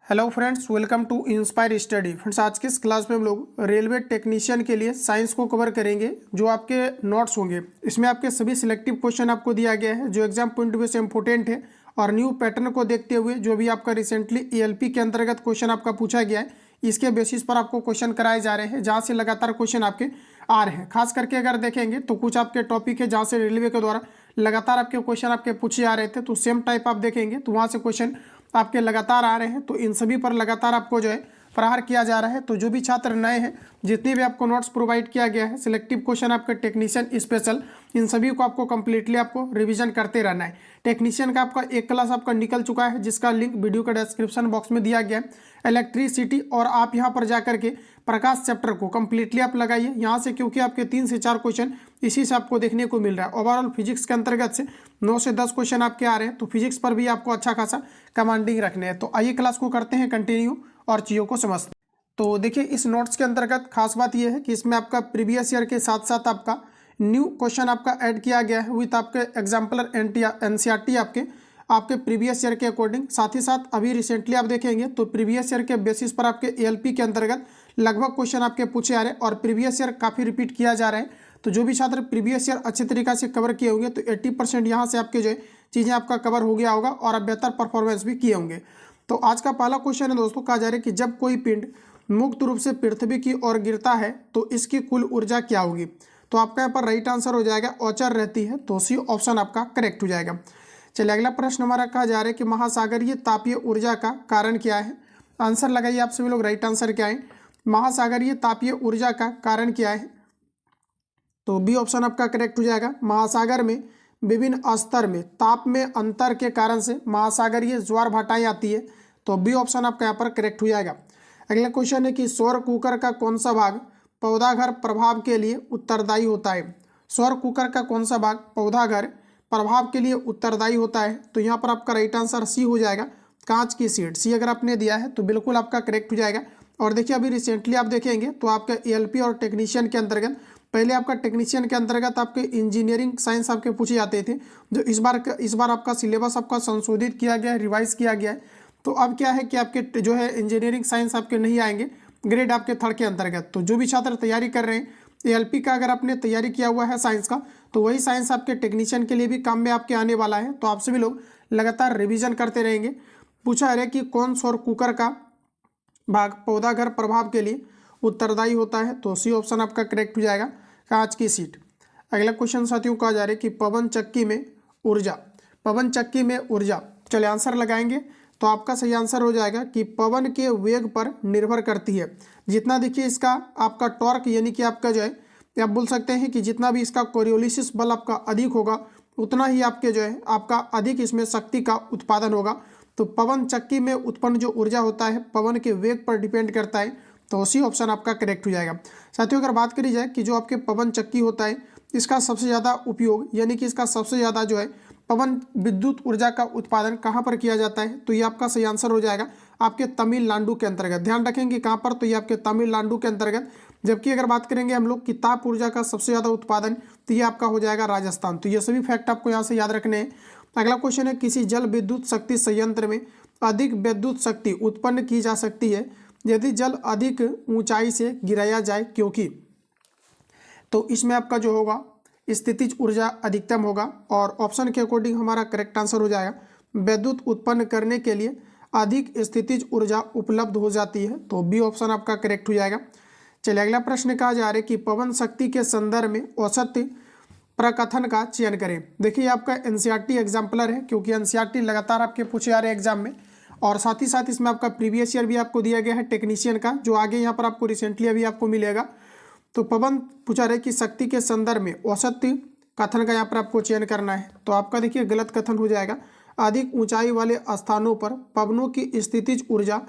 Hello friends, welcome to Inspire Study. Friends, आज के इस क्लास में हम लोग रेलवे टेक्नीशियन के लिए साइंस को कवर करेंगे। जो आपके नोट्स होंगे इसमें आपके सभी सिलेक्टिव क्वेश्चन आपको दिया गया है जो एग्जाम पॉइंट ऑफ व्यू से इंपॉर्टेंट है। और न्यू पैटर्न को देखते हुए जो भी आपका रिसेंटली ईएलपी के अंतर्गत क्वेश्चन आपका पूछा गया है इसके बेसिस पर आपको क्वेश्चन कराए जा रहे हैं, जहाँ से लगातार क्वेश्चन आपके आ रहे हैं। खास करके अगर देखेंगे तो कुछ आपके टॉपिक है जहाँ से रेलवे के द्वारा लगातार आपके क्वेश्चन आपके पूछे जा रहे थे, तो सेम टाइप आप देखेंगे तो वहाँ से क्वेश्चन आपके लगातार आ रहे हैं। तो इन सभी पर लगातार आपको जो है प्रहार किया जा रहा है। तो जो भी छात्र नए हैं, जितने भी आपको नोट्स प्रोवाइड किया गया है सिलेक्टिव क्वेश्चन आपके टेक्नीशियन स्पेशल, इन सभी को आपको कंप्लीटली आपको रिवीजन करते रहना है। टेक्नीशियन का आपका एक क्लास आपका निकल चुका है जिसका लिंक वीडियो का डिस्क्रिप्शन बॉक्स में दिया गया है, इलेक्ट्रिसिटी। और आप यहाँ पर जाकर के प्रकाश चैप्टर को कंप्लीटली आप लगाइए यहाँ से, क्योंकि आपके 3 से 4 क्वेश्चन इसी से आपको देखने को मिल रहा है। ओवरऑल फिजिक्स के अंतर्गत से 9 से 10 क्वेश्चन आपके आ रहे हैं, तो फिजिक्स पर भी आपको अच्छा खासा कमांडिंग रखने हैं। तो आइए क्लास को करते हैं कंटिन्यू और चीज़ों को समझते हैं। तो देखिए, इस नोट्स के अंतर्गत खास बात यह है कि इसमें आपका प्रीवियस ईयर के साथ साथ आपका न्यू क्वेश्चन आपका ऐड किया गया है विथ आपके एग्जाम्पलर एनसीईआरटी आपके प्रीवियस ईयर के अकॉर्डिंग। साथ ही साथ अभी रिसेंटली आप देखेंगे तो प्रीवियस ईयर के बेसिस पर आपके एएलपी के अंतर्गत लगभग क्वेश्चन आपके पूछे आ रहे हैं और प्रीवियस ईयर काफ़ी रिपीट किया जा रहा है। तो जो भी छात्र प्रीवियस ईयर अच्छे तरीके से कवर किए होंगे तो 80% यहाँ से आपके जो है चीज़ें आपका कवर हो गया होगा और आप बेहतर परफॉर्मेंस भी किए होंगे। तो आज का पहला क्वेश्चन है दोस्तों, कहा जा रहा है कि जब कोई पिंड मुक्त रूप से पृथ्वी की ओर गिरता है तो इसकी कुल ऊर्जा क्या होगी। तो आपका यहाँ पर राइट आंसर हो जाएगा औचर रहती है, तो सी ऑप्शन आपका करेक्ट हो जाएगा। चलिए, अगला प्रश्न हमारा कहा जा रहा है कि महासागरीय तापीय ऊर्जा का कारण क्या है। आंसर लगाइए आप सभी लोग, राइट आंसर क्या है। महासागरीय तापीय ऊर्जा का कारण क्या है, तो बी ऑप्शन आपका करेक्ट हो जाएगा। महासागर में विभिन्न स्तर में ताप में अंतर के कारण से महासागरीय ज्वार भाटाएं आती है, तो बी ऑप्शन आपका यहाँ पर करेक्ट हो जाएगा। अगला क्वेश्चन है कि सौर कुकर का कौन सा भाग पौधाघर प्रभाव के लिए उत्तरदायी होता है। सौर कुकर का कौन सा भाग पौधाघर प्रभाव के लिए उत्तरदायी होता है, तो यहाँ पर आपका राइट आंसर सी हो जाएगा, कांच की सीट। सी अगर आपने दिया है तो बिल्कुल आपका करेक्ट हो जाएगा। और देखिए, अभी रिसेंटली आप देखेंगे तो आपका एएलपी और टेक्नीशियन के अंतर्गत, पहले आपका टेक्नीशियन के अंतर्गत आपके इंजीनियरिंग साइंस आपके पूछे जाते थे, जो इस बार आपका सिलेबस आपका संशोधित किया गया है, रिवाइज किया गया है। तो अब क्या है कि आपके जो है इंजीनियरिंग साइंस आपके नहीं आएंगे ग्रेड आपके 3rd के अंतर्गत। तो जो भी छात्र तैयारी कर रहे हैं एएलपी का, अगर आपने तैयारी किया हुआ है साइंस का, तो वही साइंस आपके टेक्नीशियन के लिए भी काम में आपके आने वाला है। तो आप सभी लोग लगातार रिवीजन करते रहेंगे। पूछा है कि कौन सौर कुकर का भाग पौधाघर प्रभाव के लिए उत्तरदायी होता है, तो सी ऑप्शन आपका करेक्ट हो जाएगा, कांच की सीट। अगला क्वेश्चन साथियों कहा जा रहा है कि पवन चक्की में ऊर्जा, चलिए आंसर लगाएंगे तो आपका सही आंसर हो जाएगा कि पवन के वेग पर निर्भर करती है। जितना देखिए इसका आपका टॉर्क, यानी कि आपका जो है आप बोल सकते हैं कि जितना भी इसका कोरियोलिसिस बल आपका अधिक होगा उतना ही आपके जो है आपका अधिक इसमें शक्ति का उत्पादन होगा। तो पवन चक्की में उत्पन्न जो ऊर्जा होता है पवन के वेग पर डिपेंड करता है, तो उसी ऑप्शन आपका करेक्ट हो जाएगा। साथियों, अगर बात करी जाए कि जो आपके पवन चक्की होता है इसका सबसे ज़्यादा उपयोग, यानी कि इसका सबसे ज़्यादा जो है पवन विद्युत ऊर्जा का उत्पादन कहाँ पर किया जाता है, तो ये आपका सही आंसर हो जाएगा आपके तमिलनाडु के अंतर्गत। ध्यान रखेंगे कहाँ पर, तो ये आपके तमिलनाडु के अंतर्गत। जबकि अगर बात करेंगे हम लोग कि ताप ऊर्जा का सबसे ज़्यादा उत्पादन, तो ये आपका हो जाएगा राजस्थान। तो ये सभी फैक्ट आपको यहाँ से याद रखने हैं। अगला क्वेश्चन है, किसी जल विद्युत शक्ति संयंत्र में अधिक विद्युत शक्ति उत्पन्न की जा सकती है यदि जल अधिक ऊंचाई से गिराया जाए, क्योंकि, तो इसमें आपका जो होगा स्थितिज ऊर्जा अधिकतम होगा। और ऑप्शन के अकॉर्डिंग हमारा करेक्ट आंसर हो जाएगा, विद्युत उत्पन्न करने के लिए अधिक स्थितिज ऊर्जा उपलब्ध हो जाती है, तो बी ऑप्शन आपका करेक्ट हो जाएगा। चलिए, अगला प्रश्न कहा जा रहा है कि पवन शक्ति के संदर्भ में औसत प्रकथन का चयन करें। देखिए, आपका एनसीईआरटी एग्जाम्पलर है, क्योंकि एनसीईआरटी लगातार आपके पूछे जा रहे हैं एग्जाम में। और साथ ही साथ इसमें आपका प्रीवियस ईयर भी आपको दिया गया है टेक्नीशियन का, जो आगे यहाँ पर आपको रिसेंटली अभी आपको मिलेगा। तो पवन पूछा रहे कि शक्ति के संदर्भ में औसत कथन का यहाँ पर आपको चयन करना है, तो आपका देखिए गलत कथन हो जाएगा। अधिक ऊंचाई वाले स्थानों पर पवनों की स्थितिज ऊर्जा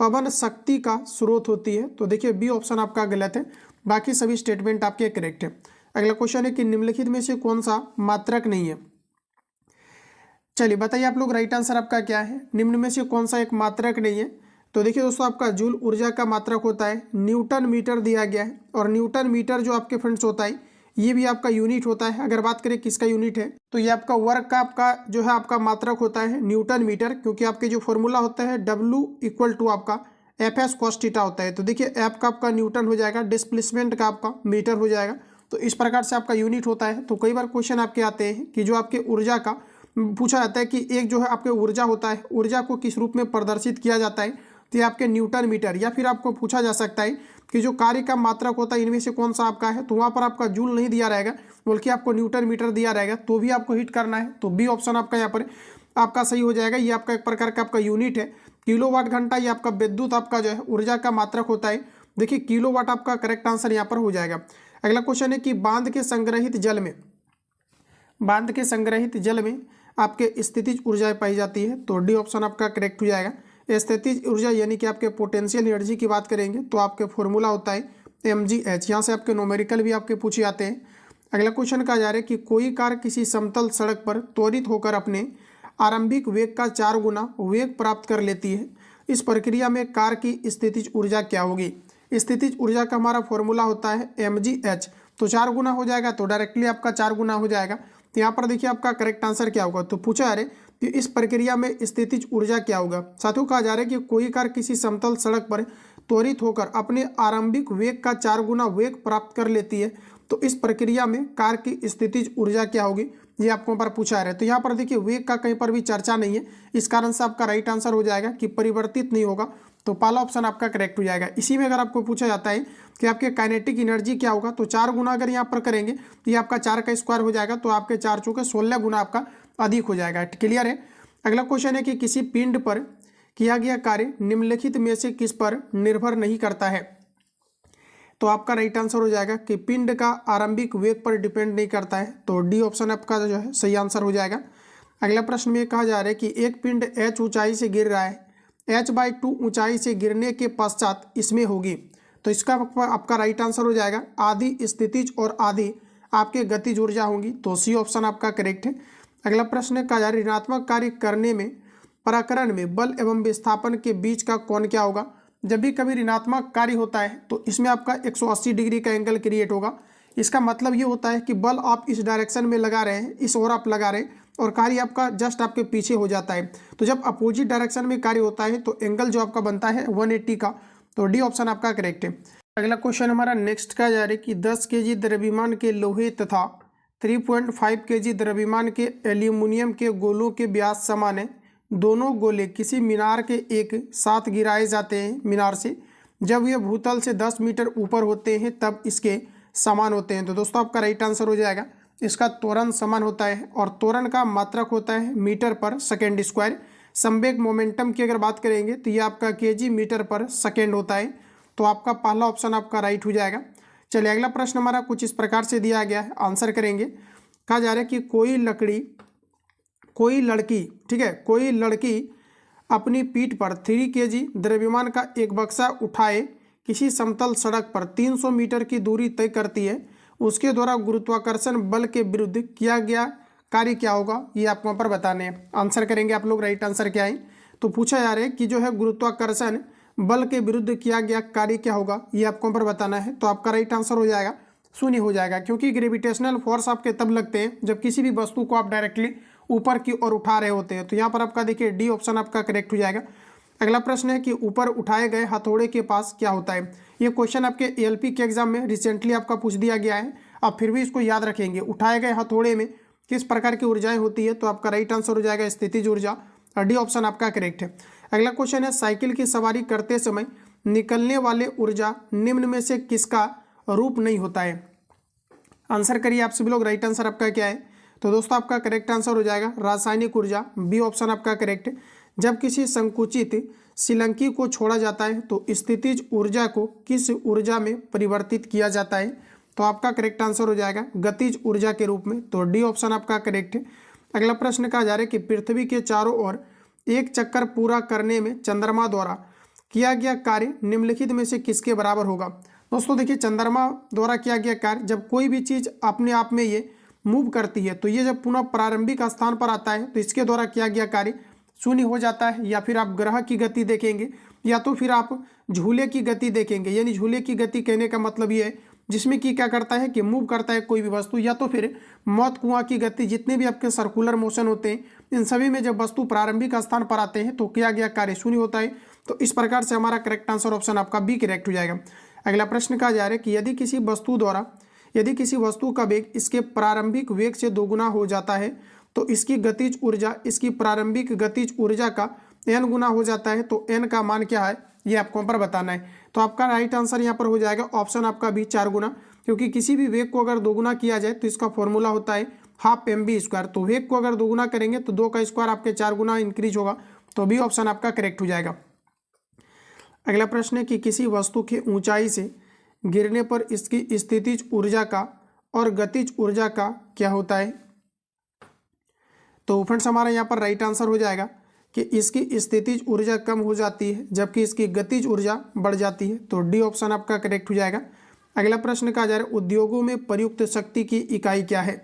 पवन शक्ति का स्रोत होती है, तो देखिए बी ऑप्शन आपका गलत है, बाकी सभी स्टेटमेंट आपके करेक्ट है। अगला क्वेश्चन है कि निम्नलिखित में से कौन सा मात्रक नहीं है। चलिए बताइए आप लोग, राइट आंसर आपका क्या है। निम्न में से कौन सा एक मात्रक नहीं है, तो देखिए दोस्तों, आपका जूल ऊर्जा का मात्रक होता है, न्यूटन मीटर दिया गया है। और न्यूटन मीटर जो आपके फ्रेंड्स होता है ये भी आपका यूनिट होता है। अगर बात करें किसका यूनिट है, तो ये आपका वर्क का आपका जो है आपका मात्रक होता है न्यूटन मीटर, क्योंकि आपके जो फॉर्मूला होता है W इक्वल टू आपका Fs cos थीटा होता है। तो देखिए एफ का आपका न्यूटन हो जाएगा, डिस्प्लेसमेंट का आपका मीटर हो जाएगा। तो इस प्रकार से आपका यूनिट होता है। तो कई बार क्वेश्चन आपके आते हैं कि जो आपके ऊर्जा का पूछा जाता है कि एक जो है आपके ऊर्जा होता है, ऊर्जा को किस रूप में प्रदर्शित किया जाता है, तो ये आपके न्यूटन मीटर, या फिर आपको पूछा जा सकता है कि जो कार्य का मात्रक होता है इनमें से कौन सा आपका है, तो वहाँ पर आपका जूल नहीं दिया रहेगा बल्कि आपको न्यूटन मीटर दिया रहेगा, तो भी आपको हिट करना है। तो बी ऑप्शन आपका यहाँ पर आपका सही हो जाएगा। ये आपका एक प्रकार का आपका यूनिट है। किलोवाट घंटा ये आपका विद्युत आपका जो है ऊर्जा का मात्रक होता है। देखिए किलोवाट आपका करेक्ट आंसर यहाँ पर हो जाएगा। अगला क्वेश्चन है कि बांध के संग्रहित जल में आपके स्थितिज ऊर्जाएं पाई जाती है, तो डी ऑप्शन आपका करेक्ट हो जाएगा। स्थितिज ऊर्जा यानी कि आपके पोटेंशियल एनर्जी की बात करेंगे तो आपके फॉर्मूला होता है mgh। यहाँ से आपके न्यूमेरिकल भी आपके पूछे जाते हैं। अगला क्वेश्चन कहा जा रहा है कि कोई कार किसी समतल सड़क पर त्वरित होकर अपने आरंभिक वेग का 4 गुना वेग प्राप्त कर लेती है। इस प्रक्रिया में कार की स्थितिज ऊर्जा क्या होगी? स्थितिज ऊर्जा का हमारा फॉर्मूला होता है mgh। तो 4 गुना हो जाएगा, तो डायरेक्टली आपका 4 गुना हो जाएगा। तो यहाँ पर देखिए आपका करेक्ट आंसर क्या होगा, तो पूछा जा रहा है कि इस प्रक्रिया में स्थितिज ऊर्जा क्या होगा। साथियों कहा जा रहा है कि कोई कार किसी समतल सड़क पर त्वरित होकर अपने आरंभिक वेग का 4 गुना वेग प्राप्त कर लेती है, तो इस प्रक्रिया में कार की स्थितिज ऊर्जा क्या होगी, ये आपको पर पूछा है। तो यहाँ पर देखिए वेग का कहीं पर भी चर्चा नहीं है, इस कारण से आपका राइट आंसर हो जाएगा कि परिवर्तित नहीं होगा। तो पहला ऑप्शन आपका करेक्ट हो जाएगा। इसी में अगर आपको पूछा जाता है कि आपके काइनेटिक एनर्जी क्या होगा, तो 4 गुना अगर यहाँ पर करेंगे तो ये आपका 4 का स्क्वायर हो जाएगा, तो आपके 4 चौके 16 गुना आपका अधिक हो जाएगा। क्लियर है। अगला क्वेश्चन है कि किसी पिंड पर किया गया कार्य निम्नलिखित में से किस पर निर्भर नहीं करता है, तो आपका राइट आंसर हो जाएगा कि पिंड का आरंभिक वेग पर डिपेंड नहीं करता है, तो डी ऑप्शन आपका जो है सही आंसर हो जाएगा। अगला प्रश्न में कहा जा रहा है कि एक पिंड h ऊंचाई से गिर रहा है, h/2 ऊंचाई से गिरने के पश्चात इसमें होगी, तो इसका आपका राइट आंसर हो जाएगा आधी स्थितिज और आधी आपके गतिज ऊर्जा होंगी, तो सी ऑप्शन आपका करेक्ट है। अगला प्रश्न कहा जा रहा है ऋणात्मक कार्य करने में प्रकरण में बल एवं विस्थापन के बीच का कोण क्या होगा। जब भी कभी ऋणात्मक कार्य होता है तो इसमें आपका 180 डिग्री का एंगल क्रिएट होगा। इसका मतलब ये होता है कि बल आप इस डायरेक्शन में लगा रहे हैं, इस ओर आप लगा रहे हैं और कार्य आपका जस्ट आपके पीछे हो जाता है। तो जब अपोजिट डायरेक्शन में कार्य होता है तो एंगल जो आपका बनता है 180 का, तो डी ऑप्शन आपका करेक्ट है। अगला क्वेश्चन हमारा नेक्स्ट का जा रहा है कि 10 kg द्रव्यमान के लोहे तथा 3.5 kg द्रव्यमान के एल्यूमिनियम के गोलों के व्यास समान है। दोनों गोले किसी मीनार के एक साथ गिराए जाते हैं मीनार से, जब ये भूतल से 10 मीटर ऊपर होते हैं तब इसके समान होते हैं। तो दोस्तों आपका राइट आंसर हो जाएगा इसका त्वरण समान होता है, और त्वरण का मात्रक होता है मीटर पर सेकेंड स्क्वायर। संवेग मोमेंटम की अगर बात करेंगे तो ये आपका kg मीटर पर सेकेंड होता है, तो आपका पहला ऑप्शन आपका राइट हो जाएगा। चलिए अगला प्रश्न हमारा कुछ इस प्रकार से दिया गया है, आंसर करेंगे। कहा जा रहा है कि कोई लड़की अपनी पीठ पर 3 kg द्रव्यमान का एक बक्सा उठाए किसी समतल सड़क पर 300 मीटर की दूरी तय करती है। उसके द्वारा गुरुत्वाकर्षण बल के विरुद्ध किया गया कार्य क्या होगा, ये आपको वहाँ पर बताने हैं। आंसर करेंगे आप लोग। राइट आंसर क्या है, तो पूछा जा रहा है कि जो है गुरुत्वाकर्षण बल के विरुद्ध किया गया कार्य क्या होगा, ये आपको वहाँ पर बताना है। तो आपका राइट आंसर हो जाएगा शून्य हो जाएगा, क्योंकि ग्रेविटेशनल फोर्स आपके तब लगते हैं जब किसी भी वस्तु को आप डायरेक्टली ऊपर की ओर उठा रहे होते हैं। तो यहाँ पर आपका देखिए डी ऑप्शन आपका करेक्ट हो जाएगा। अगला प्रश्न है कि ऊपर उठाए गए हथौड़े के पास क्या होता है। ये क्वेश्चन आपके एएलपी के एग्जाम में रिसेंटली आपका पूछ दिया गया है, आप फिर भी इसको याद रखेंगे। उठाए गए हथौड़े में किस प्रकार की ऊर्जाएं होती है, तो आपका राइट आंसर हो जाएगा स्थितिज ऊर्जा, और डी ऑप्शन आपका करेक्ट है। अगला क्वेश्चन है साइकिल की सवारी करते समय निकलने वाले ऊर्जा निम्न में से किसका रूप नहीं होता है। आंसर करिए आप सभी लोग। राइट आंसर आपका क्या है, तो दोस्तों आपका करेक्ट आंसर हो जाएगा रासायनिक ऊर्जा, बी ऑप्शन आपका करेक्ट है। जब किसी संकुचित शिलंकी को छोड़ा जाता है तो स्थितिज ऊर्जा को किस ऊर्जा में परिवर्तित किया जाता है, तो आपका करेक्ट आंसर हो जाएगा गतिज ऊर्जा के रूप में, तो डी ऑप्शन आपका करेक्ट है। अगला प्रश्न कहा जा रहा है कि पृथ्वी के चारों ओर एक चक्कर पूरा करने में चंद्रमा द्वारा किया गया कार्य निम्नलिखित में से किसके बराबर होगा। दोस्तों देखिए चंद्रमा द्वारा किया गया कार्य, जब कोई भी चीज़ अपने आप में ये मूव करती है तो ये जब पुनः प्रारंभिक स्थान पर आता है तो इसके द्वारा किया गया कार्य शून्य हो जाता है। या फिर आप ग्रह की गति देखेंगे या तो फिर आप झूले की गति देखेंगे, यानी झूले की गति कहने का मतलब ये है जिसमें कि क्या करता है कि मूव करता है कोई भी वस्तु, या तो फिर मौत कुआं की गति, जितने भी आपके सर्कुलर मोशन होते हैं इन सभी में जब वस्तु प्रारंभिक स्थान पर आते हैं तो किया गया कार्य शून्य होता है। तो इस प्रकार से हमारा करेक्ट आंसर ऑप्शन आपका बी करेक्ट हो जाएगा। अगला प्रश्न कहा जा रहा है कि यदि किसी वस्तु का वेग इसके प्रारंभिक वेग से दोगुना हो जाता है तो इसकी गतिज ऊर्जा इसकी प्रारंभिक गतिज ऊर्जा का n गुना हो जाता है, तो n का मान क्या है ये आपको पर बताना है। तो आपका राइट आंसर यहाँ पर हो जाएगा ऑप्शन आपका बी 4 गुना, क्योंकि किसी भी वेग को अगर दोगुना किया जाए तो इसका फॉर्मूला होता है हाफ mv स्क्वायर। तो वेग को अगर दोगुना करेंगे तो 2 का स्क्वायर आपके 4 गुना इंक्रीज होगा, तो बी ऑप्शन आपका करेक्ट हो जाएगा। अगला प्रश्न है कि किसी वस्तु की ऊंचाई से गिरने पर इसकी स्थितिज ऊर्जा का और गतिज ऊर्जा का क्या होता है। तो फ्रेंड्स हमारा यहाँ पर राइट आंसर हो जाएगा कि इसकी स्थितिज ऊर्जा कम हो जाती है जबकि इसकी गतिज ऊर्जा बढ़ जाती है, तो डी ऑप्शन आपका करेक्ट हो जाएगा। अगला प्रश्न कहा जा रहा है उद्योगों में प्रयुक्त शक्ति की इकाई क्या है।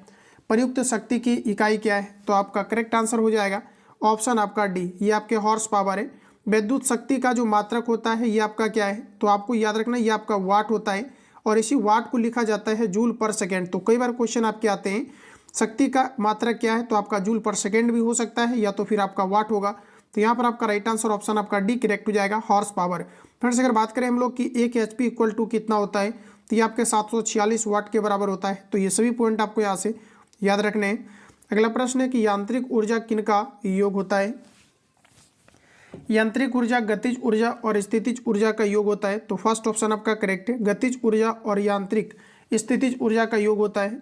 प्रयुक्त शक्ति की इकाई क्या है, तो आपका करेक्ट आंसर हो जाएगा ऑप्शन आपका डी, ये आपके हॉर्स पावर है। विद्युत शक्ति का जो मात्रक होता है ये आपका क्या है, तो आपको याद रखना ये आपका वाट होता है और इसी वाट को लिखा जाता है जूल पर सेकेंड। तो कई बार क्वेश्चन आपके आते हैं शक्ति का मात्रक क्या है, तो आपका जूल पर सेकेंड भी हो सकता है या तो फिर आपका वाट होगा। तो यहाँ पर आपका राइट आंसर ऑप्शन आपका डी करेक्ट हो जाएगा, हॉर्स पावर। फ्रेंड्स अगर बात करें हम लोग कि 1 HP इक्वल टू कितना होता है, तो ये आपके 746 वाट के बराबर होता है। तो ये सभी पॉइंट आपको यहाँ से याद रखने हैं। अगला प्रश्न है कि यांत्रिक ऊर्जा किनका योग होता है। यांत्रिक ऊर्जा गतिज ऊर्जा और स्थितिज ऊर्जा का योग होता है। तो फर्स्ट ऑप्शन आपका करेक्ट है, गतिज ऊर्जा और यांत्रिक स्थितिज ऊर्जा का योग होता है।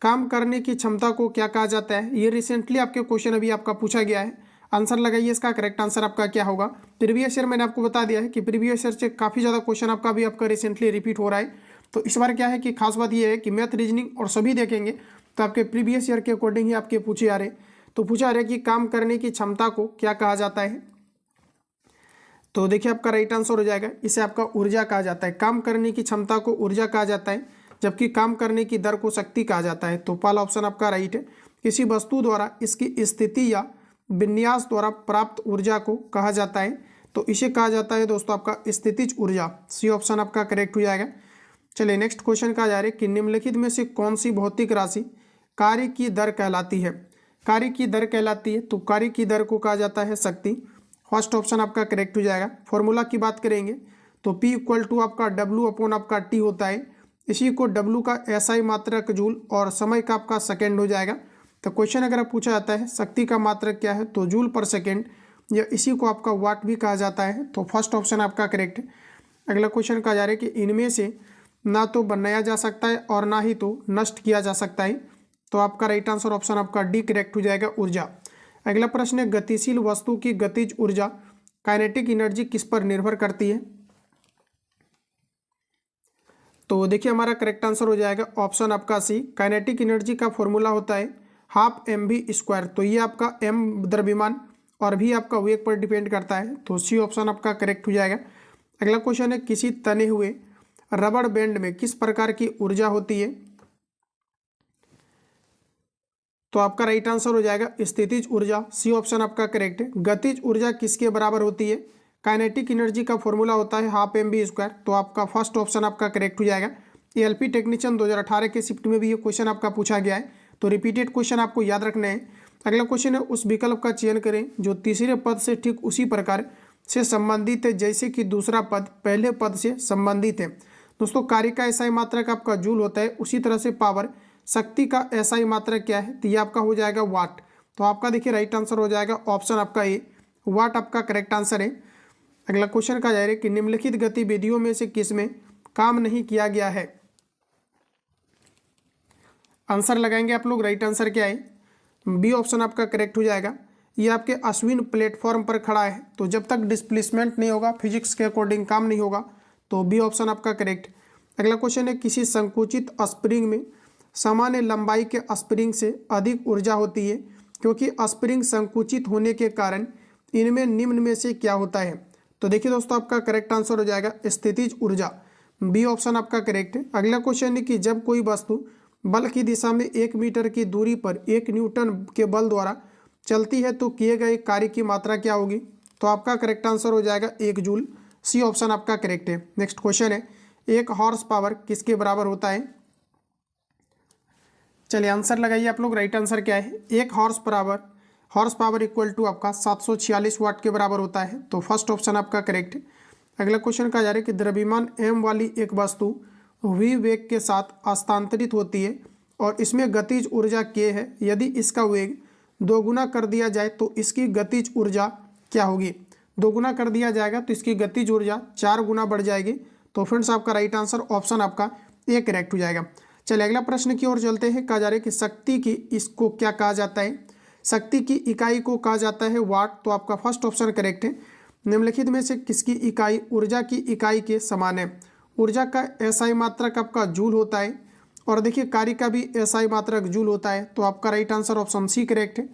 काम करने की क्षमता को क्या कहा जाता है, ये रिसेंटली आपके क्वेश्चन अभी आपका पूछा गया है। आंसर लगाइए, इसका करेक्ट आंसर आपका क्या होगा। प्रीवियस ईयर मैंने आपको बता दिया है कि प्रीवियस ईयर से काफ़ी ज़्यादा क्वेश्चन आपका भी आपका रिसेंटली रिपीट हो रहा है। तो इस बार क्या है कि खास बात ये है कि मैथ रीजनिंग और सभी देखेंगे तो आपके प्रीवियस ईयर के अकॉर्डिंग ही आपके पूछे आ रहे। तो पूछा आ रहा है कि काम करने की क्षमता को क्या कहा जाता है। तो देखिए आपका राइट आंसर हो जाएगा, इसे आपका ऊर्जा कहा जाता है। काम करने की क्षमता को ऊर्जा कहा जाता है जबकि काम करने की दर को शक्ति कहा जाता है। तो पहला ऑप्शन आपका राइट है। किसी वस्तु द्वारा इसकी स्थिति या विन्यास द्वारा प्राप्त ऊर्जा को कहा जाता है, तो इसे कहा जाता है दोस्तों आपका स्थितिज ऊर्जा। सी ऑप्शन आपका करेक्ट हो जाएगा। चलिए नेक्स्ट क्वेश्चन का जा रहा है कि निम्नलिखित में से कौन सी भौतिक राशि कार्य की दर कहलाती है। कार्य की दर कहलाती है, तो कार्य की दर को कहा जाता है शक्ति। फर्स्ट ऑप्शन आपका करेक्ट हो जाएगा। फॉर्मूला की बात करेंगे तो P इक्वल टू आपका W अपॉन आपका T होता है। इसी को W का SI मात्रक जूल और समय का आपका सेकेंड हो जाएगा। तो क्वेश्चन अगर पूछा जाता है शक्ति का मात्रक क्या है, तो जूल पर सेकेंड, या इसी को आपका वाट भी कहा जाता है। तो फर्स्ट ऑप्शन आपका करेक्ट है। अगला क्वेश्चन कहा जा रहा है कि इनमें से ना तो बनाया जा सकता है और ना ही तो नष्ट किया जा सकता है। तो आपका राइट आंसर ऑप्शन आपका डी करेक्ट हो जाएगा, ऊर्जा। अगला प्रश्न है गतिशील वस्तु की गतिज ऊर्जा काइनेटिक एनर्जी किस पर निर्भर करती है। तो देखिए हमारा करेक्ट आंसर हो जाएगा ऑप्शन आपका सी। काइनेटिक एनर्जी का फॉर्मूला होता है हाफ mv स्क्वायर। तो ये आपका m द्रव्यमान और भी आपका वेग पर डिपेंड करता है। तो सी ऑप्शन आपका करेक्ट हो जाएगा। अगला क्वेश्चन है किसी तने हुए रबड़ बैंड में किस प्रकार की ऊर्जा होती है। तो आपका राइट आंसर हो जाएगा स्थितिज ऊर्जा। सी ऑप्शन आपका करेक्ट है। गतिज ऊर्जा किसके बराबर होती है, काइनेटिक एनर्जी का फॉर्मूला होता है हाफ mv स्क्वायर। तो आपका फर्स्ट ऑप्शन आपका करेक्ट हो जाएगा। ये एलपी टेक्नीशियन 2018 के शिफ्ट में भी ये क्वेश्चन आपका पूछा गया है, तो रिपीटेड क्वेश्चन आपको याद रखने हैं। अगला क्वेश्चन है उस विकल्प का चयन करें जो तीसरे पद से ठीक उसी प्रकार से संबंधित है जैसे कि दूसरा पद पहले पद से संबंधित है। दोस्तों कार्य का एसआई मात्रक आपका जूल होता है, उसी तरह से पावर शक्ति का एसआई मात्रक क्या है, तो ये आपका हो जाएगा वाट। तो आपका देखिए राइट आंसर हो जाएगा ऑप्शन आपका ए, वाट आपका करेक्ट आंसर है। अगला क्वेश्चन का जा रहा है कि निम्नलिखित गतिविधियों में से किस में काम नहीं किया गया है। आंसर लगाएंगे आप लोग, राइट आंसर क्या है, बी ऑप्शन आपका करेक्ट हो जाएगा। ये आपके अश्विन प्लेटफॉर्म पर खड़ा है, तो जब तक डिस्प्लेसमेंट नहीं होगा फिजिक्स के अकॉर्डिंग काम नहीं होगा। तो बी ऑप्शन आपका करेक्ट। अगला क्वेश्चन है किसी संकुचित स्प्रिंग में सामान्य लंबाई के स्प्रिंग से अधिक ऊर्जा होती है क्योंकि स्प्रिंग संकुचित होने के कारण इनमें निम्न में से क्या होता है। तो देखिए दोस्तों आपका करेक्ट आंसर हो जाएगा स्थितिज ऊर्जा, बी ऑप्शन आपका करेक्ट है। अगला क्वेश्चन है कि जब कोई वस्तु बल की दिशा में 1 मीटर की दूरी पर 1 न्यूटन के बल द्वारा चलती है तो किए गए कार्य की मात्रा क्या होगी। तो आपका करेक्ट आंसर हो जाएगा 1 जूल, सी ऑप्शन आपका करेक्ट है। नेक्स्ट क्वेश्चन है 1 हॉर्स पावर किसके बराबर होता है? चलिए आंसर लगाइए आप लोग। राइट आंसर क्या है? 1 हॉर्स पावर इक्वल टू आपका 746 वाट के बराबर होता है। तो फर्स्ट ऑप्शन आपका करेक्ट है। अगला क्वेश्चन कहा जा रहा है कि द्रव्यमान m वाली एक वस्तु v वेग के साथ हस्तांतरित होती है और इसमें गतिज ऊर्जा k है। यदि इसका वेग दोगुना कर दिया जाए तो इसकी गतिज ऊर्जा क्या होगी? दोगुना कर दिया जाएगा तो इसकी गतिज ऊर्जा 4 गुना बढ़ जाएगी। तो फ्रेंड्स आपका राइट आंसर ऑप्शन आपका ए करेक्ट हो जाएगा। चलिए अगला प्रश्न की ओर चलते हैं। कहा जा रहा है कि शक्ति की इसको क्या कहा जाता है? शक्ति की इकाई को कहा जाता है वाट। तो आपका फर्स्ट ऑप्शन करेक्ट है। निम्नलिखित में से किसकी इकाई ऊर्जा की इकाई के समान है? ऊर्जा का एसआई मात्रक आपका जूल होता है और देखिए कार्य का भी एसआई मात्रक जूल होता है। तो आपका right answer option c correct है।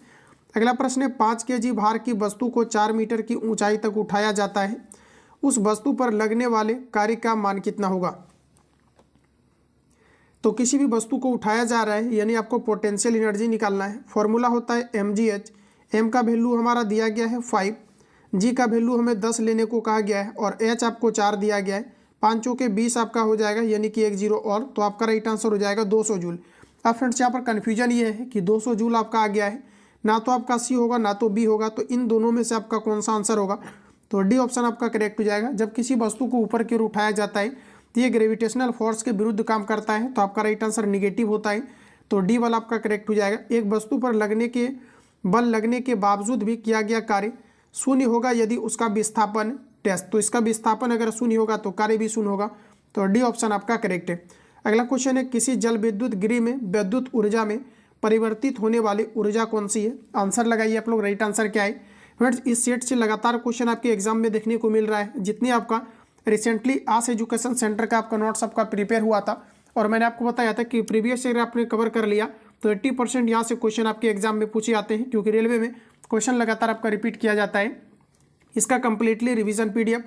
अगला प्रश्न है 5 kg भार की वस्तु को 4 मीटर की ऊंचाई तक उठाया जाता है। उस वस्तु पर लगने वाले कार्य का मान कितना होगा? तो किसी भी वस्तु को उठाया जा रहा है यानी आपको पोटेंशियल एनर्जी निकालना है। फॉर्मूला होता है mgh। m का वैल्यू हमारा दिया गया है 5, g का वैल्यू हमें 10 लेने को कहा गया है और h आपको 4 दिया गया है। 5 चौके 20 आपका हो जाएगा यानी कि 1 0 और। तो आपका राइट आंसर हो जाएगा 200 जूल। अब फ्रेंड्स यहाँ पर कन्फ्यूजन ये है कि 200 जूल आपका आ गया है, ना तो आपका सी होगा ना तो बी होगा। तो इन दोनों में से आपका कौन सा आंसर होगा? तो डी ऑप्शन आपका करेक्ट हो जाएगा। जब किसी वस्तु को ऊपर की ओर उठाया जाता है तो ये ग्रेविटेशनल फोर्स के विरुद्ध काम करता है। तो आपका राइट आंसर निगेटिव होता है। तो डी वाला आपका करेक्ट हो जाएगा। एक वस्तु पर बल लगने के बावजूद भी किया गया कार्य शून्य होगा यदि उसका विस्थापन टेस्ट। तो इसका विस्थापन अगर शून्य होगा तो कार्य भी शून्य होगा। तो डी ऑप्शन आपका करेक्ट है। अगला क्वेश्चन है किसी जल विद्युत गृह में विद्युत ऊर्जा में परिवर्तित होने वाली ऊर्जा कौन सी है? आंसर लगाइए आप लोग। राइट आंसर क्या है? फ्रेंड्स इस सेट से लगातार क्वेश्चन आपके एग्जाम में देखने को मिल रहा है। जितनी आपका रिसेंटली आस एजुकेशन सेंटर का आपका नोट्स आपका प्रिपेयर हुआ था और मैंने आपको बताया था कि प्रीवियस ईयर आपने कवर कर लिया तो 80% यहाँ से क्वेश्चन आपके एग्जाम में पूछे जाते हैं, क्योंकि रेलवे में क्वेश्चन लगातार आपका रिपीट किया जाता है। इसका कंप्लीटली रिवीजन PDF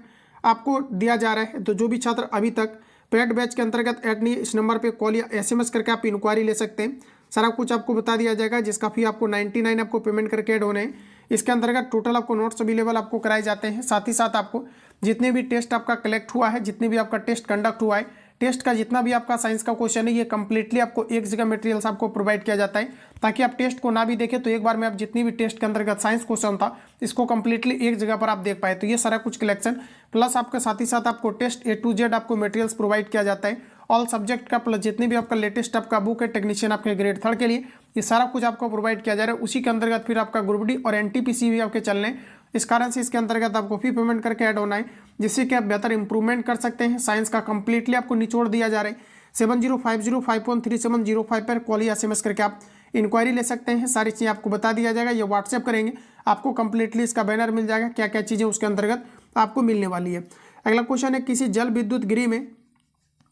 आपको दिया जा रहा है। तो जो भी छात्र अभी तक पेड बैच के अंतर्गत ऐड नहीं है, इस नंबर पे कॉल या SMS करके आप इंक्वायरी ले सकते हैं। सारा कुछ आपको बता दिया जाएगा, जिसका फी आपको 99 आपको पेमेंट करके ऐड होने हैं। इसके अंतर्गत टोटल आपको नोट्स अवेलेबल आपको कराए जाते हैं। साथ ही साथ आपको जितने भी टेस्ट आपका कलेक्ट हुआ है, जितने भी आपका टेस्ट कंडक्ट हुआ है, टेस्ट का जितना भी आपका साइंस का क्वेश्चन है, ये कंप्लीटली आपको एक जगह मटेरियल्स आपको प्रोवाइड किया जाता है, ताकि आप टेस्ट को ना भी देखें तो एक बार में आप जितनी भी टेस्ट के अंतर्गत साइंस क्वेश्चन था इसको कंप्लीटली एक जगह पर आप देख पाए। तो ये सारा कुछ कलेक्शन प्लस आपके साथ ही साथ आपको टेस्ट A to Z आपको मटेरियल्स प्रोवाइड किया जाता है। ऑल सब्जेक्ट का प्लस जितने भी आपका लेटेस्ट आपका बुक है टेक्नीशियन आपके ग्रेड 3 के लिए, ये सारा कुछ आपको प्रोवाइड किया जा रहा है। उसी के अंतर्गत फिर आपका ग्रुप डी और NTPC भी आपके चलने, इस कारण से इसके अंतर्गत आपको फी पेमेंट करके ऐड होना है, जिससे कि आप बेहतर इंप्रूवमेंट कर सकते हैं। साइंस का कंप्लीटली आपको निचोड़ दिया जा रहा है। 7050513705 पर कॉल या SMS करके आप इंक्वायरी ले सकते हैं। सारी चीज़ें आपको बता दिया जाएगा, ये व्हाट्सएप करेंगे आपको कंप्लीटली इसका बैनर मिल जाएगा, क्या क्या चीज़ें उसके अंतर्गत आपको मिलने वाली है। अगला क्वेश्चन है किसी जल विद्युत गृह में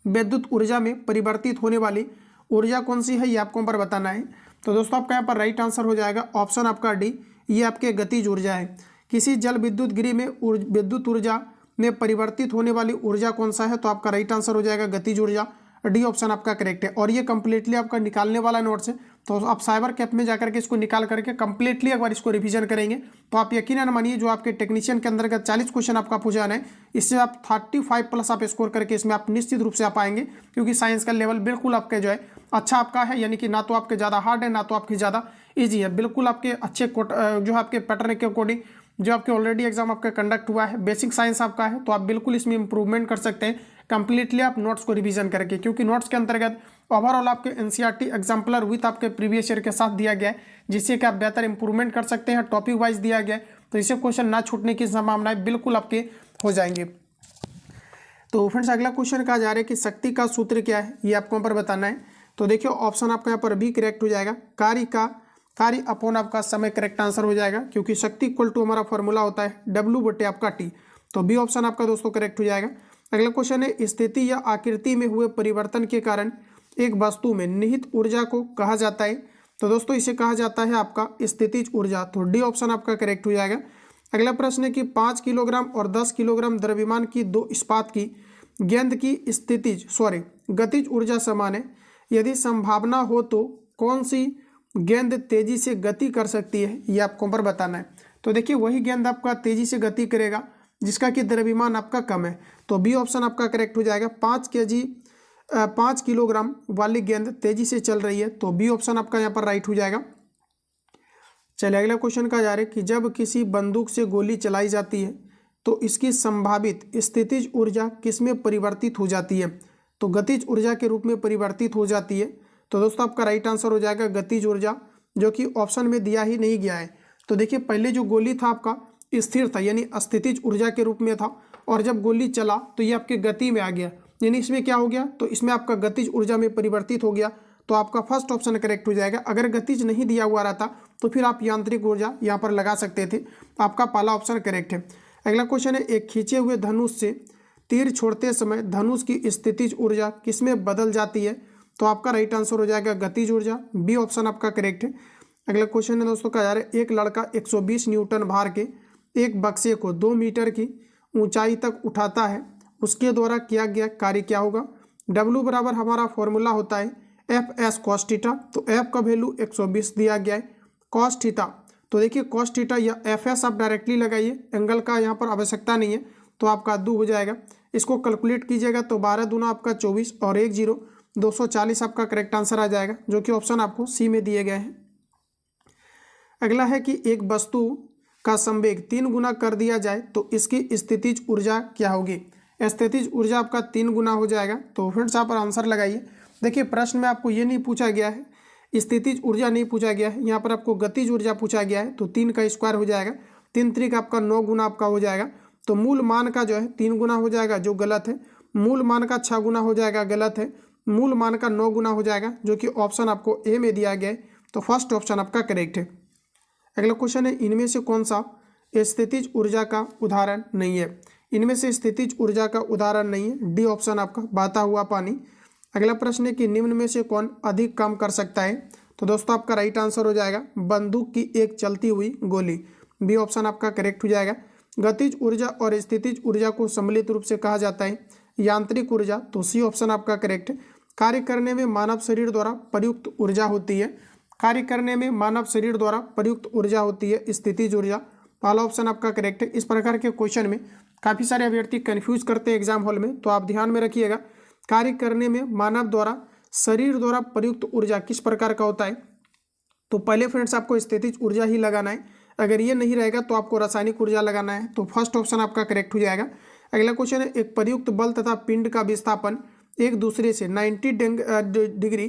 विद्युत ऊर्जा में परिवर्तित होने वाली ऊर्जा कौन सी है, ये आपको पर बताना है। तो दोस्तों आपका यहाँ पर राइट आंसर हो जाएगा ऑप्शन आपका डी, ये आपके गतिज ऊर्जा है। किसी जल विद्युत गृह में विद्युत ऊर्जा में परिवर्तित होने वाली ऊर्जा कौन सा है? तो आपका राइट आंसर हो जाएगा गतिज ऊर्जा। डी ऑप्शन आपका करेक्ट है। और ये कंप्लीटली आपका निकालने वाला नोट्स है, तो आप साइबर कैप में जाकर के इसको निकाल करके कंप्लीटली एक बार इसको रिवीजन करेंगे तो आप यकीनन मानिए जो आपके टेक्नीशियन के अंतर्गत 40 क्वेश्चन आपका पूछा जाना है, इससे आप 35+ आप स्कोर करके इसमें आप निश्चित रूप से आप आएंगे, क्योंकि साइंस का लेवल बिल्कुल आपके जो है अच्छा आपका है, यानी कि ना तो आपके ज़्यादा हार्ड है ना तो आपकी ज़्यादा ईजी है। बिल्कुल आपके अच्छे जो आपके पैटर्न के अकॉर्डिंग जो आपके ऑलरेडी एग्जाम आपका कंडक्ट हुआ है, बेसिक साइंस आपका है, तो आप बिल्कुल इसमें इंप्रूवमेंट कर सकते हैं कंप्लीटली आप नोट्स को रिवीजन करके, क्योंकि नोट्स के अंतर्गत ओवरऑल आपके NCERT एग्जाम्पलर विथ आपके प्रीवियस ईयर के साथ दिया गया है, जिससे कि आप बेहतर इंप्रूवमेंट कर सकते हैं। टॉपिक वाइज दिया गया है, तो इससे क्वेश्चन ना छूटने की संभावनाएं बिल्कुल आपके हो जाएंगे। तो फ्रेंड्स अगला क्वेश्चन कहा जा रहा है कि शक्ति का सूत्र क्या है, ये आपको यहाँ पर बताना है। तो देखिए ऑप्शन आपका यहाँ पर बी करेक्ट हो जाएगा। कार्य अपॉन आपका समय करेक्ट आंसर हो जाएगा, क्योंकि शक्ति इक्वल टू हमारा फॉर्मूला होता है W बटे आपका T। तो बी ऑप्शन आपका दोस्तों करेक्ट हो जाएगा। अगला क्वेश्चन है स्थिति या आकृति में हुए परिवर्तन के कारण एक वस्तु में निहित ऊर्जा को कहा जाता है। तो दोस्तों इसे कहा जाता है आपका स्थितिज ऊर्जा। तो डी ऑप्शन आपका करेक्ट हो जाएगा। अगला प्रश्न है कि 5 किलोग्राम और 10 किलोग्राम द्रव्यमान की 2 इस्पात की गेंद की गतिज ऊर्जा समान है। यदि संभावना हो तो कौन सी गेंद तेजी से गति कर सकती है, ये आपको पर बताना है। तो देखिए वही गेंद आपका तेजी से गति करेगा जिसका कि द्रव्यमान आपका कम है। तो बी ऑप्शन आपका करेक्ट हो जाएगा। 5 किलोग्राम वाली गेंद तेजी से चल रही है, तो बी ऑप्शन आपका यहाँ पर राइट हो जाएगा। चलिए अगला क्वेश्चन का जा रहा है कि जब किसी बंदूक से गोली चलाई जाती है तो इसकी संभावित स्थितिज ऊर्जा किसमें परिवर्तित हो जाती है? तो गतिज ऊर्जा के रूप में परिवर्तित हो जाती है। तो दोस्तों आपका राइट आंसर हो जाएगा गतिज ऊर्जा, जो कि ऑप्शन में दिया ही नहीं गया है। तो देखिए पहले जो गोली था आपका स्थिर था, यानी स्थितिज ऊर्जा के रूप में था, और जब गोली चला तो ये आपके गति में आ गया, यानी इसमें क्या हो गया, तो इसमें आपका गतिज ऊर्जा में परिवर्तित हो गया। तो आपका फर्स्ट ऑप्शन करेक्ट हो जाएगा। अगर गतिज नहीं दिया हुआ रहता तो फिर आप यांत्रिक ऊर्जा यहाँ पर लगा सकते थे। आपका पहला ऑप्शन करेक्ट है। अगला क्वेश्चन है, एक खींचे हुए धनुष से तीर छोड़ते समय धनुष की स्थितिज ऊर्जा किसमें बदल जाती है? तो आपका राइट आंसर हो जाएगा गतिज ऊर्जा, बी ऑप्शन आपका करेक्ट है। अगला क्वेश्चन है दोस्तों का जा रहा है, एक लड़का 120 न्यूटन भार के एक बक्से को 2 मीटर की ऊंचाई तक उठाता है, उसके द्वारा किया गया कार्य क्या होगा? W बराबर हमारा फॉर्मूला होता है एफ एस कॉस थीटा। तो एफ का वैल्यू 120 दिया गया है, कॉस थीटा, तो देखिए कॉस थीटा या एफ एस आप डायरेक्टली लगाइए, एंगल का यहाँ पर आवश्यकता नहीं है, तो आपका 2 हो जाएगा। इसको कैलकुलेट कीजिएगा तो 12 दूना आपका 24 और 1 0 240 आपका करेक्ट आंसर आ जाएगा, जो कि ऑप्शन आपको सी में दिए गए हैं। अगला है कि एक वस्तु का संवेग 3 गुना कर दिया जाए तो इसकी स्थितिज ऊर्जा क्या होगी? स्थितिज ऊर्जा आपका 3 गुना हो जाएगा। तो फ्रेंड्स यहाँ पर आंसर लगाइए। देखिए प्रश्न में आपको ये नहीं पूछा गया है, स्थितिज ऊर्जा नहीं पूछा गया है, यहाँ पर आपको गतिज ऊर्जा पूछा गया है। तो 3 का स्क्वायर हो जाएगा, 3 3 का आपका 9 गुना आपका हो जाएगा। तो मूल मान का जो है 3 गुना हो जाएगा, जो गलत है। मूल मान का 6 गुना हो जाएगा, गलत है। मूल मान का 9 गुना हो जाएगा, जो कि ऑप्शन आपको ए में दिया गया है। तो फर्स्ट ऑप्शन आपका करेक्ट है। अगला क्वेश्चन है, इनमें से कौन सा स्थितिज ऊर्जा का उदाहरण नहीं है? इनमें से स्थितिज ऊर्जा का उदाहरण नहीं है, डी ऑप्शन आपका बहता हुआ पानी। अगला प्रश्न है कि निम्न में से कौन अधिक काम कर सकता है? तो दोस्तों आपका राइट आंसर हो जाएगा बंदूक की एक चलती हुई गोली, बी ऑप्शन आपका करेक्ट हो जाएगा। गतिज ऊर्जा और स्थितिज ऊर्जा को सम्मिलित रूप से कहा जाता है यांत्रिक ऊर्जा, तो सी ऑप्शन आपका करेक्ट है। कार्य करने में मानव शरीर द्वारा प्रयुक्त ऊर्जा होती है, कार्य करने में मानव शरीर द्वारा प्रयुक्त ऊर्जा होती है स्थितिज ऊर्जा, पहला ऑप्शन आपका करेक्ट है। इस प्रकार के क्वेश्चन में काफ़ी सारे अभ्यर्थी कंफ्यूज करते हैं एग्जाम हॉल में, तो आप ध्यान में रखिएगा। कार्य करने में मानव द्वारा शरीर द्वारा प्रयुक्त ऊर्जा किस प्रकार का होता है? तो पहले फ्रेंड्स आपको स्थितिज ऊर्जा ही लगाना है, अगर ये नहीं रहेगा तो आपको रासायनिक ऊर्जा लगाना है। तो फर्स्ट ऑप्शन आपका करेक्ट हो जाएगा। अगला क्वेश्चन है, एक प्रयुक्त बल तथा पिंड का विस्थापन एक दूसरे से 90 डिग्री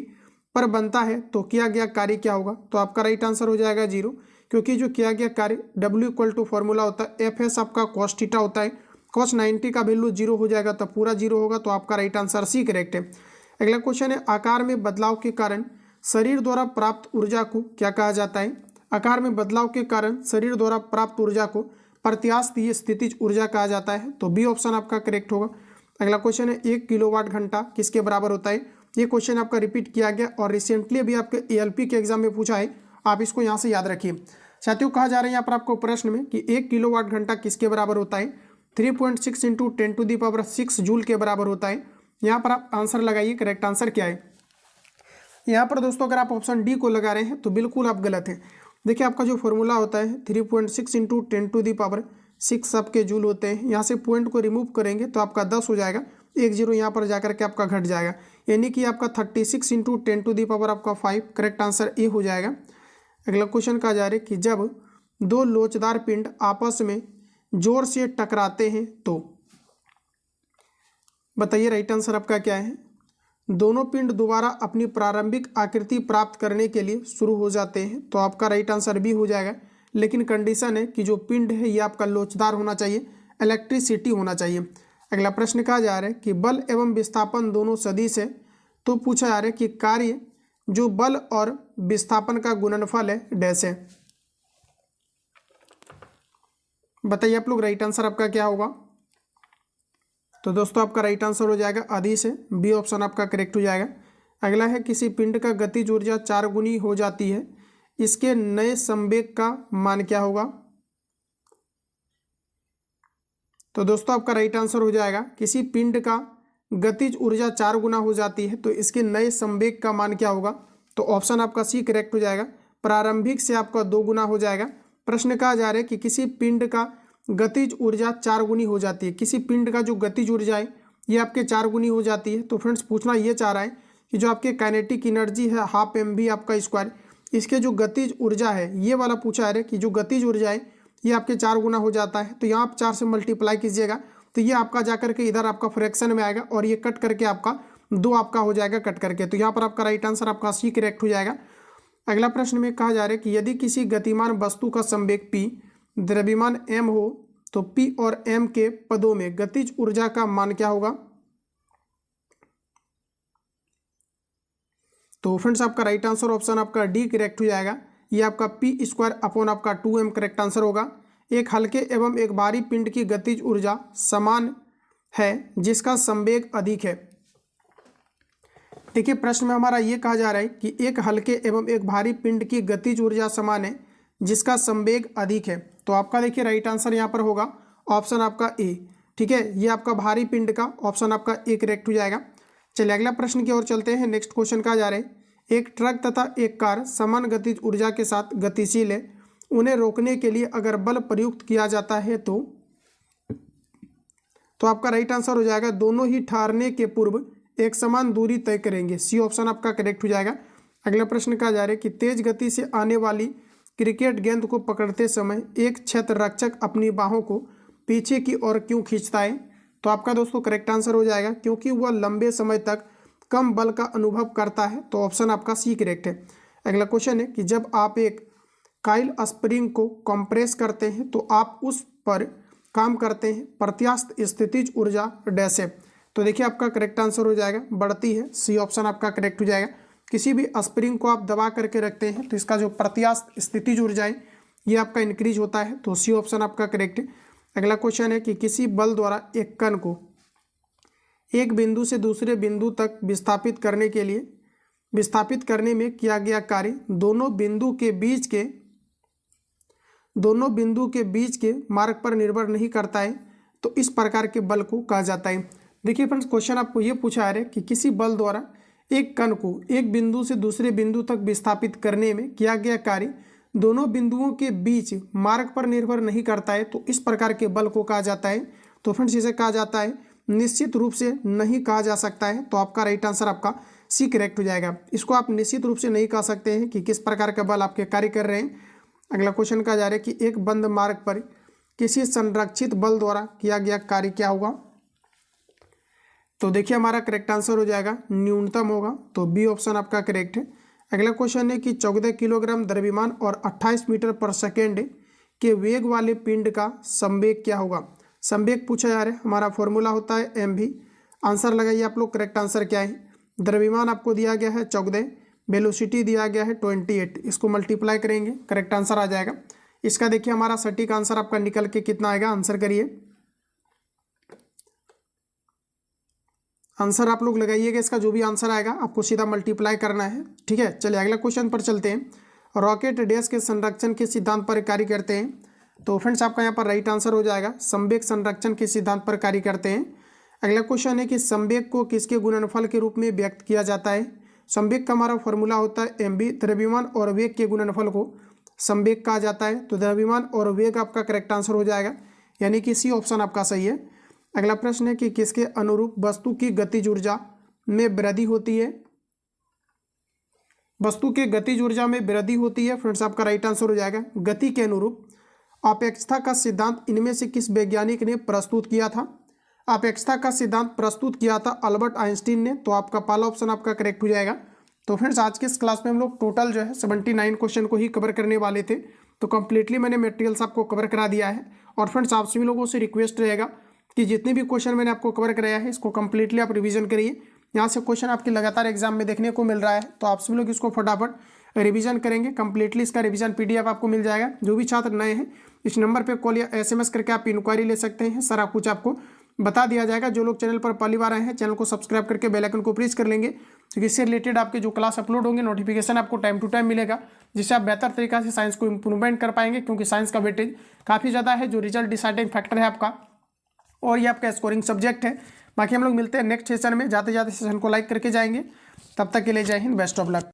पर बनता है तो किया गया कार्य क्या होगा? तो आपका राइट आंसर हो जाएगा 0, क्योंकि जो किया गया कार्य W इक्वल टू फॉर्मूला होता है एफ एस आपका कॉस थीटा होता है। कॉस 90 का वैल्यू 0 हो जाएगा तो पूरा 0 होगा, तो आपका राइट आंसर सी करेक्ट है। अगला क्वेश्चन है, आकार में बदलाव के कारण शरीर द्वारा प्राप्त ऊर्जा को क्या कहा जाता है? आकार में बदलाव के कारण शरीर द्वारा प्राप्त ऊर्जा को प्रत्यास्थ स्थितिज ऊर्जा कहा जाता है, तो बी ऑप्शन आपका करेक्ट होगा। अगला क्वेश्चन है, 1 किलोवाट घंटा किसके बराबर होता है? ये क्वेश्चन आपका रिपीट किया गया और रिसेंटली अभी आपके ALP के एग्जाम में पूछा है, आप इसको यहाँ से याद रखिए। साथियों कहा जा रहा है यहाँ पर आपको प्रश्न में कि 1 किलोवाट घंटा किसके बराबर होता है? 3.6 × 10⁶ जूल के बराबर होता है। यहाँ पर आप आंसर लगाइए, करेक्ट आंसर क्या है? यहाँ पर दोस्तों अगर आप ऑप्शन डी को लगा रहे हैं तो बिल्कुल आप गलत हैं। देखिए आपका जो फॉर्मूला होता है 3.6 × 10⁶ आपके जूल होते हैं। यहाँ से पॉइंट को रिमूव करेंगे तो आपका 10 हो जाएगा, 1 0 यहाँ पर जाकर के आपका घट जाएगा, यानी कि आपका 36 × 10⁵ आपका 5 करेक्ट आंसर ए हो जाएगा। अगला क्वेश्चन कहा जा रहा है कि जब 2 लोचदार पिंड आपस में जोर से टकराते हैं तो बताइए राइट आंसर आपका क्या है? दोनों पिंड दोबारा अपनी प्रारंभिक आकृति प्राप्त करने के लिए शुरू हो जाते हैं, तो आपका राइट आंसर भी हो जाएगा। लेकिन कंडीशन है कि जो पिंड है ये आपका लोचदार होना चाहिए, इलेक्ट्रिसिटी होना चाहिए। अगला प्रश्न कहा जा रहा है कि बल एवं विस्थापन दोनों सदिश है, तो पूछा जा रहा है कि कार्य जो बल और विस्थापन का गुणनफल है डैश है। बताइए आप लोग राइट आंसर आपका क्या होगा? तो दोस्तों आपका राइट आंसर हो जाएगा अदिश है, बी ऑप्शन आपका करेक्ट हो जाएगा। अगला है, किसी पिंड का गतिज ऊर्जा 4 गुनी हो जाती है, इसके नए संवेग का मान क्या होगा? तो दोस्तों आपका राइट आंसर हो जाएगा, किसी पिंड का गतिज ऊर्जा 4 गुना हो जाती है तो इसके नए संवेग का मान क्या होगा? तो ऑप्शन आपका सी करेक्ट हो जाएगा, प्रारंभिक से आपका 2 गुना हो जाएगा। प्रश्न कहा जा रहा है कि किसी पिंड का गतिज ऊर्जा 4 गुनी हो जाती है। किसी पिंड का जो गतिज ऊर्जा है ये आपके 4 गुनी हो जाती है। तो फ्रेंड्स पूछना ये चाह रहा है कि जो आपके काइनेटिक एनर्जी है हाफ mv आपका स्क्वायर, इसके जो गतिज ऊर्जा है ये वाला पूछा है कि जो गतिज ऊर्जा है ये आपके 4 गुना हो जाता है। तो यहाँ आप 4 से मल्टीप्लाई कीजिएगा तो ये आपका जा करके इधर आपका फ्रैक्शन में आएगा और ये कट करके आपका 2 आपका हो जाएगा कट करके। तो यहाँ पर आपका राइट आंसर आपका सी करेक्ट हो जाएगा। अगला प्रश्न में कहा जा रहा है कि यदि किसी गतिमान वस्तु का संवेग p, द्रव्यमान m हो तो p और m के पदों में गतिज ऊर्जा का मान क्या होगा। तो फ्रेंड्स आपका राइट आंसर ऑप्शन आपका डी करेक्ट हो जाएगा। ये आपका पी स्क्वायर अपॉन आपका 2m करेक्ट आंसर होगा। एक हल्के एवं एक भारी पिंड की गतिज ऊर्जा समान है जिसका संवेग अधिक है। देखिए प्रश्न में हमारा ये कहा जा रहा है कि एक हल्के एवं एक भारी पिंड की गतिज ऊर्जा समान है जिसका संवेग अधिक है। तो आपका देखिए राइट आंसर यहाँ पर होगा ऑप्शन आपका ए। ठीक है, ये आपका भारी पिंड का ऑप्शन आपका ए करेक्ट हो जाएगा। चलिए अगला प्रश्न की ओर चलते हैं। नेक्स्ट क्वेश्चन कहा जा रहा है एक ट्रक तथा एक कार समान गतिज ऊर्जा के साथ गतिशील है, उन्हें रोकने के लिए अगर बल प्रयुक्त किया जाता है तो आपका राइट आंसर हो जाएगा दोनों ही ठहरने के पूर्व एक समान दूरी तय करेंगे। सी ऑप्शन आपका करेक्ट हो जाएगा। अगला प्रश्न कहा जा रहा है कि तेज गति से आने वाली क्रिकेट गेंद को पकड़ते समय एक छत्र रक्षक अपनी बाहों को पीछे की ओर क्यों खींचता है। तो आपका दोस्तों करेक्ट आंसर हो जाएगा क्योंकि वह लंबे समय तक कम बल का अनुभव करता है। तो ऑप्शन आपका सी करेक्ट है। अगला क्वेश्चन है कि जब आप एक काइल स्प्रिंग को कंप्रेस करते हैं तो आप उस पर काम करते हैं प्रत्यास्थ स्थितिज ऊर्जा डैश है। तो देखिए आपका करेक्ट आंसर हो जाएगा बढ़ती है। सी ऑप्शन आपका करेक्ट हो जाएगा। किसी भी स्प्रिंग को आप दबा करके रखते हैं तो इसका जो प्रत्यास्थ स्थितिज ऊर्जा है ये आपका इंक्रीज होता है। तो सी ऑप्शन आपका करेक्ट है। अगला क्वेश्चन है कि किसी बल द्वारा एक कण को एक बिंदु से दूसरे बिंदु तक विस्थापित करने में किया गया कार्य दोनों बिंदु के बीच के मार्ग पर निर्भर नहीं करता है, तो इस प्रकार के बल को कहा जाता है। देखिए फ्रेंड्स क्वेश्चन आपको ये पूछा है कि किसी बल द्वारा एक कण को एक बिंदु से दूसरे बिंदु तक विस्थापित करने में किया गया कार्य दोनों बिंदुओं के बीच मार्ग पर निर्भर नहीं करता है, तो इस प्रकार के बल को कहा जाता है। तो फ्रेंड्स इसे कहा जाता है निश्चित रूप से नहीं कहा जा सकता है। तो आपका राइट आंसर आपका सी करेक्ट हो जाएगा। इसको आप निश्चित रूप से नहीं कह सकते हैं कि किस प्रकार का बल आपके कार्य कर रहे हैं। अगला क्वेश्चन कहा जा रहा है कि एक बंद मार्ग पर किसी संरक्षित बल द्वारा किया गया कार्य क्या होगा। तो देखिए हमारा करेक्ट आंसर हो जाएगा न्यूनतम होगा। तो बी ऑप्शन आपका करेक्ट है। अगला क्वेश्चन है कि 14 किलोग्राम द्रव्यमान और 28 मीटर पर सेकेंड के वेग वाले पिंड का संवेग क्या होगा। संवेग पूछा जा रहा है, हमारा फॉर्मूला होता है mv। आंसर लगाइए आप लोग करेक्ट आंसर क्या है। द्रव्यमान आपको दिया गया है 14, वेलोसिटी दिया गया है 28, इसको मल्टीप्लाई करेंगे करेक्ट आंसर आ जाएगा। इसका देखिए हमारा सटीक आंसर आपका निकल के कितना आएगा, आंसर करिए। आंसर आप लोग लगाइएगा, इसका जो भी आंसर आएगा आपको सीधा मल्टीप्लाई करना है। ठीक है, चलिए अगला क्वेश्चन पर चलते हैं। रॉकेट डैश के संरक्षण के सिद्धांत पर कार्य करते हैं। तो फ्रेंड्स आपका यहाँ पर राइट आंसर हो जाएगा संवेग संरक्षण के सिद्धांत पर कार्य करते हैं। अगला क्वेश्चन है कि संवेग को किसके गुणनफल के रूप में व्यक्त किया जाता है। संवेग का हमारा फॉर्मूला होता है mv। द्रव्यमान और वेग के गुणनफल को संवेग कहा जाता है। तो द्रव्यमान और वेग आपका करेक्ट आंसर हो जाएगा, यानी कि सी ऑप्शन आपका सही है। अगला प्रश्न है कि किसके अनुरूप वस्तु की गतिज ऊर्जा में वृद्धि होती है। वस्तु के गतिज ऊर्जा में वृद्धि होती है। फ्रेंड्स आपका राइट आंसर हो जाएगा गति के अनुरूप अपेक्षता का सिद्धांत इनमें से किस वैज्ञानिक ने प्रस्तुत किया था। अपेक्षता का सिद्धांत प्रस्तुत किया था अल्बर्ट आइंस्टीन ने। तो आपका पहला ऑप्शन आपका करेक्ट हो जाएगा। तो फ्रेंड्स आज के इस क्लास में हम लोग टोटल जो है 79 क्वेश्चन को ही कवर करने वाले थे। तो कंप्लीटली मैंने मटेरियल्स आपको कवर करा दिया है। और फ्रेंड्स आप सभी लोगों से रिक्वेस्ट रहेगा कि जितने भी क्वेश्चन मैंने आपको कवर कराया है इसको कंप्लीटली आप रिवीजन करिए। यहाँ से क्वेश्चन आपके लगातार एग्जाम में देखने को मिल रहा है, तो आप सभी लोग इसको फटाफट रिवीजन करेंगे। कंप्लीटली इसका रिवीजन पीडीएफ आपको मिल जाएगा। जो भी छात्र नए हैं इस नंबर पे कॉल या एसएमएस करके आप इंक्वायरी ले सकते हैं। सारा कुछ आपको बता दिया जाएगा। जो लोग चैनल पर पहली बार आए हैं चैनल को सब्सक्राइब करके बेल आइकन को प्रेस कर लेंगे, क्योंकि इससे रिलेटेड आपके जो क्लास अपलोड होंगे नोटिफिकेशन आपको टाइम टू टाइम मिलेगा, जिससे आप बेहतर तरीका से साइंस को इंप्रूवमेंट कर पाएंगे। क्योंकि साइंस का वेटेज काफ़ी ज़्यादा है, जो रिजल्ट डिसाइडिंग फैक्टर है आपका, और ये आपका स्कोरिंग सब्जेक्ट है। बाकी हम लोग मिलते हैं नेक्स्ट सेशन में। जाते जाते सेशन को लाइक करके जाएंगे। तब तक के लिए जय हिंद, बेस्ट ऑफ लक।